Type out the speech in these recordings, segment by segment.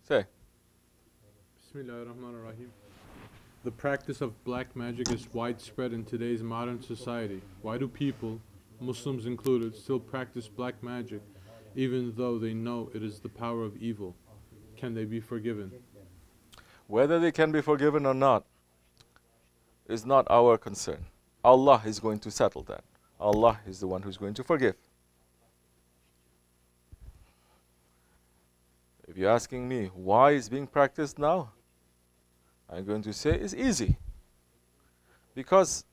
Say. Bismillahirrahmanirrahim. The practice of black magic is widespread in today's modern society. Why do people, Muslims included, still practice black magic even though they know it is the power of evil? Can they be forgiven? Whether they can be forgiven or not is not our concern. Allah is going to settle that. Allah is the one who's going to forgive. If you're asking me why it's being practiced now, I'm going to say it's easy. Because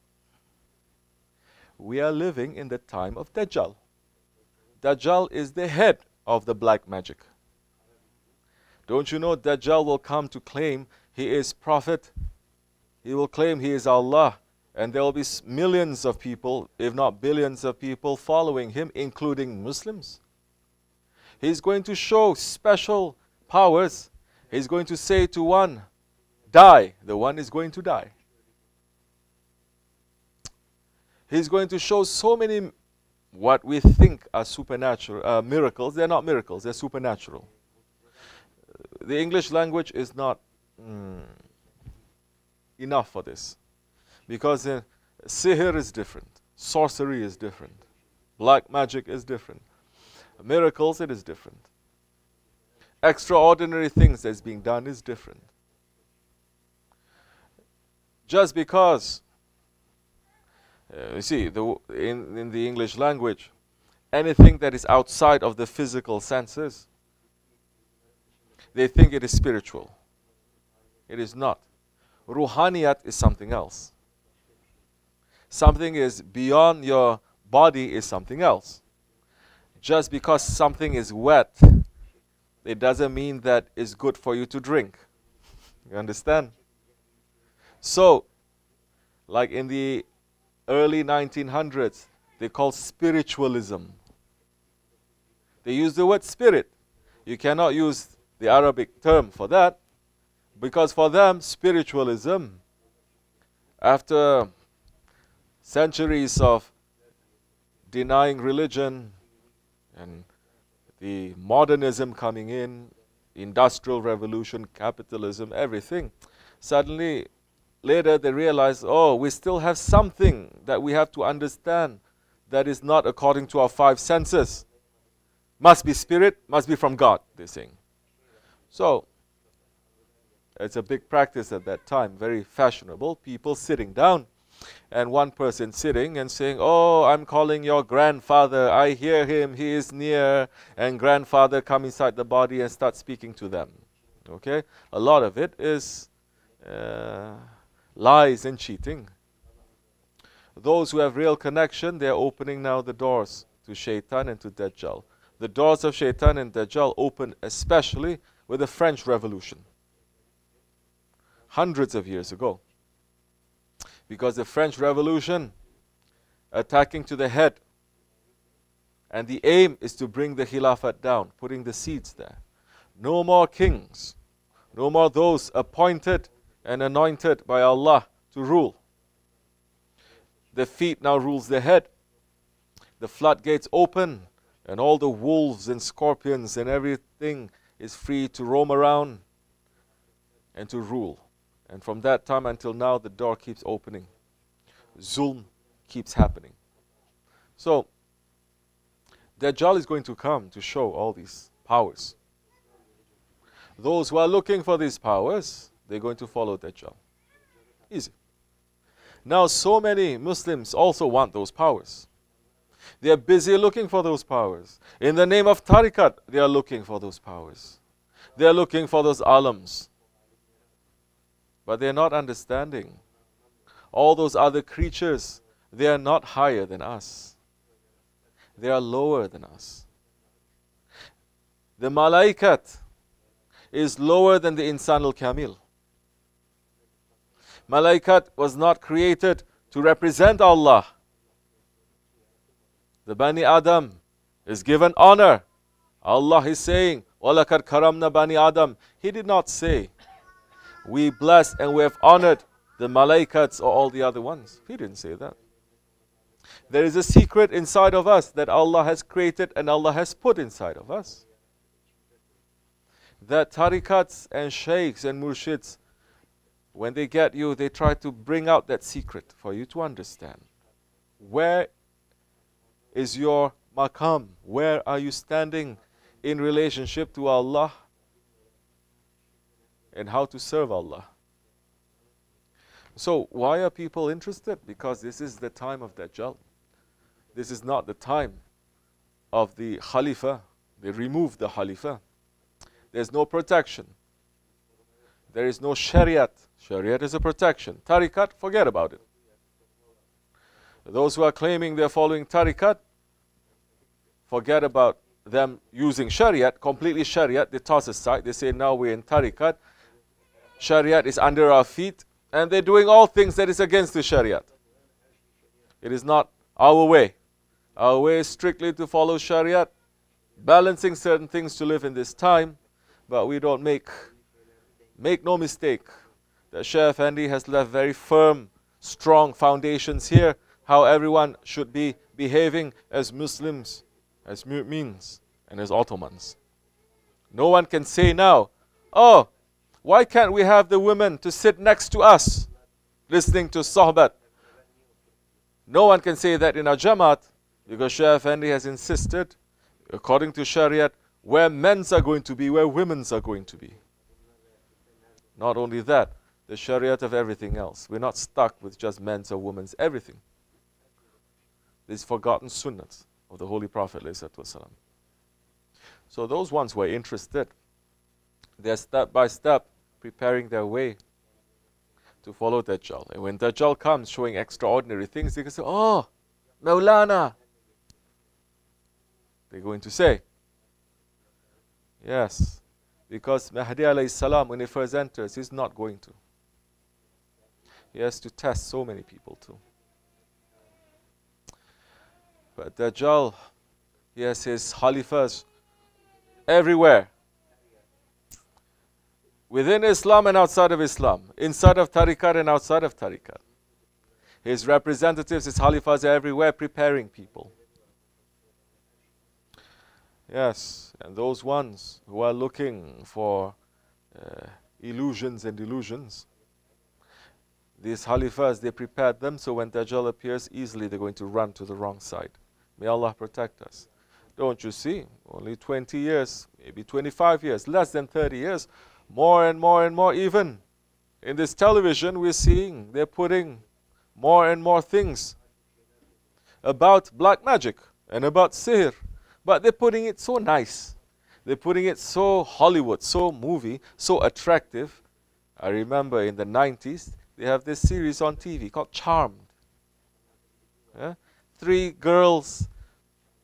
we are living in the time of Dajjal. Dajjal is the head of the black magic. Don't you know Dajjal will come to claim he is prophet? He will claim he is Allah. And there will be millions of people, if not billions of people, following him, including Muslims. He's going to show special powers. He's going to say to one, die. The one is going to die. He's going to show so many what we think are supernatural miracles. They're not miracles, they're supernatural. The English language is not enough for this. Because sihr is different, sorcery is different, black magic is different, miracles, it is different. Extraordinary things that's being done is different. Just because, you see, in the English language, anything that is outside of the physical senses, they think it is spiritual. It is not. Ruhaniyat is something else. Something is beyond your body is something else. Just because something is wet, it doesn't mean that it's good for you to drink. You understand? So, like in the early 1900s, they call spiritualism. They use the word spirit. You cannot use the Arabic term for that, because for them, spiritualism, after centuries of denying religion and the modernism coming in, industrial revolution, capitalism, everything, suddenly later they realize, oh, we still have something that we have to understand that is not according to our five senses. Must be spirit, must be from God, they're saying. So, it's a big practice at that time, very fashionable, people sitting down. And one person sitting and saying, oh, I'm calling your grandfather. I hear him. He is near. And grandfather come inside the body and start speaking to them. Okay? A lot of it is lies and cheating. Those who have real connection, they're opening now the doors to Shaitan and to Dajjal. The doors of Shaitan and Dajjal opened especially with the French Revolution. Hundreds of years ago. Because the French Revolution attacking to the head, and the aim is to bring the Khilafat down, putting the seeds there. No more kings, no more those appointed and anointed by Allah to rule. The feet now rules the head. The floodgates open, and all the wolves and scorpions and everything is free to roam around and to rule. And from that time until now, the door keeps opening. Zulm keeps happening. So, Dajjal is going to come to show all these powers. Those who are looking for these powers, they're going to follow Dajjal. Easy. Now, so many Muslims also want those powers. They are busy looking for those powers. In the name of tariqat, they are looking for those powers. They are looking for those alams. But they are not understanding. All those other creatures, they are not higher than us. They are lower than us. The malaikat is lower than the insan al-kamil. Malaikat was not created to represent Allah. The Bani Adam is given honor. Allah is saying, وَلَكَدْ كَرَمْنَا Bani Adam. He did not say, we bless and we have honored the malaikats or all the other ones. He didn't say that. There is a secret inside of us that Allah has created and Allah has put inside of us. that tarikats and shaykhs and murshids, when they get you, they try to bring out that secret for you to understand. Where is your maqam? Where are you standing in relationship to Allah and how to serve Allah? So why are people interested? Because this is the time of Dajjal. This is not the time of the khalifah. They removed the khalifah. There's no protection. There is no shariat. Shariat is a protection. Tariqat, forget about it. Those who are claiming they're following tariqat, forget about them using shariat, completely shariat, they toss aside. They say, now we're in tariqat. Shariat is under our feet, and they're doing all things that is against the shariat. It is not our way. Our way is strictly to follow shariat, balancing certain things to live in this time, but we don't make no mistake that Shaykh Effendi has left very firm, strong foundations here, how everyone should be behaving as Muslims, as mu'mins, and as Ottomans. No one can say now, oh, why can't we have the women to sit next to us, listening to Sohbat? No one can say that in our Jamaat, because Shaykh Effendi has insisted, according to Shariat, where men's are going to be, where women's are going to be. Not only that, the Shariat of everything else. We're not stuck with just men's or women's, everything. These forgotten sunnahs of the Holy Prophet ﷺ. So those ones who are interested, they're step by step preparing their way to follow Dajjal. And when Dajjal comes showing extraordinary things, they can say, oh, Maulana. They're going to say, yes, because Mahdi alayhi salam, when he first enters, he's not going to. He has to test so many people too. But Dajjal, he has his khalifahs everywhere. Within Islam and outside of Islam. Inside of tariqat and outside of tariqat. His representatives, his khalifahs are everywhere preparing people. Yes, and those ones who are looking for illusions and delusions, these khalifahs, they prepared them so when Dajjal appears, easily they're going to run to the wrong side. May Allah protect us. Don't you see? Only 20 years, maybe 25 years, less than 30 years, more and more and more even. In this television we're seeing they're putting more and more things about black magic and about sihr. But they're putting it so nice. They're putting it so Hollywood, so movie, so attractive. I remember in the 90s, they have this series on TV called Charmed. Yeah? 3 girls,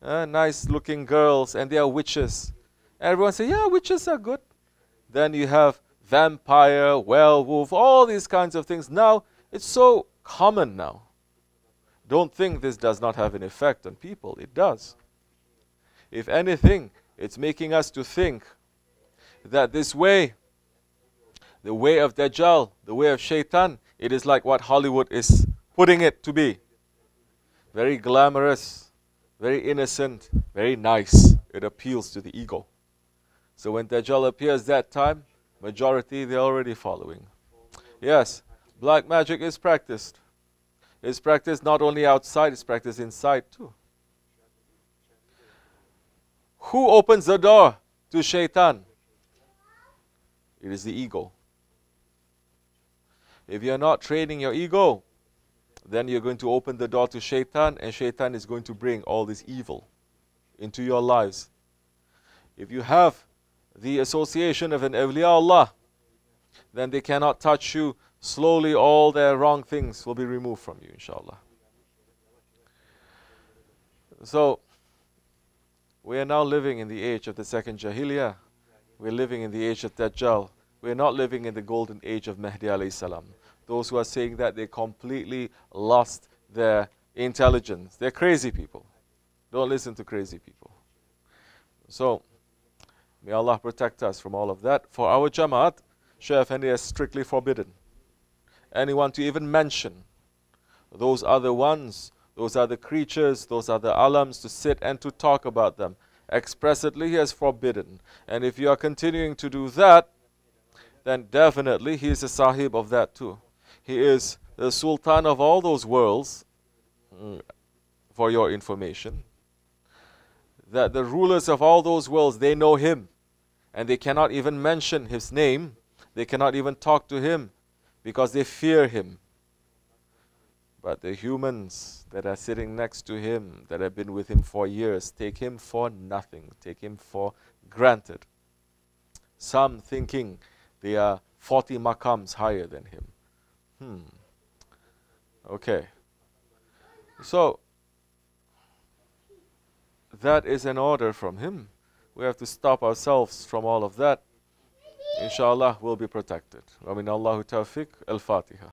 nice looking girls, and they are witches. Everyone says, yeah, witches are good. Then you have vampire, werewolf, all these kinds of things. Now, it's so common now. Don't think this does not have an effect on people. It does. If anything, it's making us to think that this way, the way of Dajjal, the way of Shaitan, it is like what Hollywood is putting it to be. Very glamorous, very innocent, very nice. It appeals to the ego. So when Dajjal appears that time, majority, they're already following. Yes, black magic is practiced. It's practiced not only outside, it's practiced inside too. Who opens the door to Shaitan? It is the ego. If you're not training your ego, then you're going to open the door to Shaitan, and Shaitan is going to bring all this evil into your lives. If you have the association of an awliya Allah, then they cannot touch you. Slowly all their wrong things will be removed from you, inshallah. So, we are now living in the age of the second Jahiliyyah. We're living in the age of Dajjal. We're not living in the golden age of Mahdi alayhi salam. Those who are saying that, they completely lost their intelligence. They're crazy people. Don't listen to crazy people. So, may Allah protect us from all of that. For our Jamaat, Shaykh Effendi has strictly forbidden anyone to even mention those other ones, those other creatures, those other alams, to sit and to talk about them. Expressly, he has forbidden. And if you are continuing to do that, then definitely he is a sahib of that too. He is the sultan of all those worlds, for your information. That the rulers of all those worlds, they know him. And they cannot even mention his name. They cannot even talk to him because they fear him. But the humans that are sitting next to him, that have been with him for years, take him for nothing, take him for granted. Some thinking they are 40 maqams higher than him. Okay. So, that is an order from him. We have to stop ourselves from all of that. Inshallah, we'll be protected. Wa min Allahu tawfiq. Al-Fatiha.